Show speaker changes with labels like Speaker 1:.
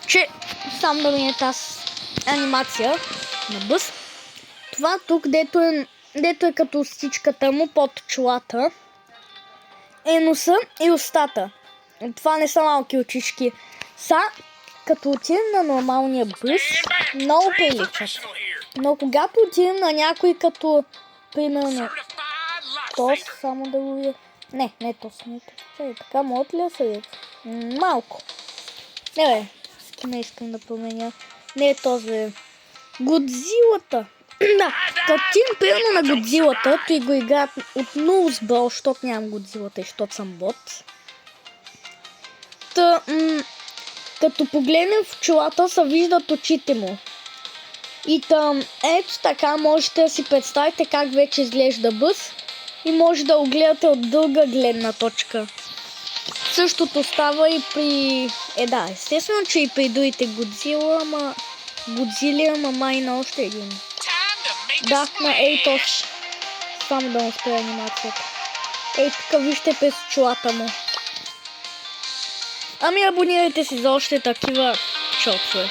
Speaker 1: че само да мине тази анимация на бъс. Това тук, дето е като стичката му под чулата, е носа и устата. Това не са малки очички. Като отидем на нормалния бъс, много приличат. Но когато отидем на някой като, примерно, тос, само да го видя. Не тос, Чай, така могат ли да се видят? Малко. Не бе, не искам да променя. Не е този. Годзилата. Да, като тим примерно на Годзилата, той го играят от 0 с бал, защото нямам Годзилата и защото съм бот. Като погледнем в чулата, се виждат очите му. И ето така можете да си представите как вече изглежда бъс и може да го гледате от дълга гледна точка. Същото става и при... да, естествено, че и при другите Годзили, ама май на още един. Да, на Ейтос. Само да му спре анимацията. Ей, тук вижте през чулата му. Ами абонирайте се за още такива шотове.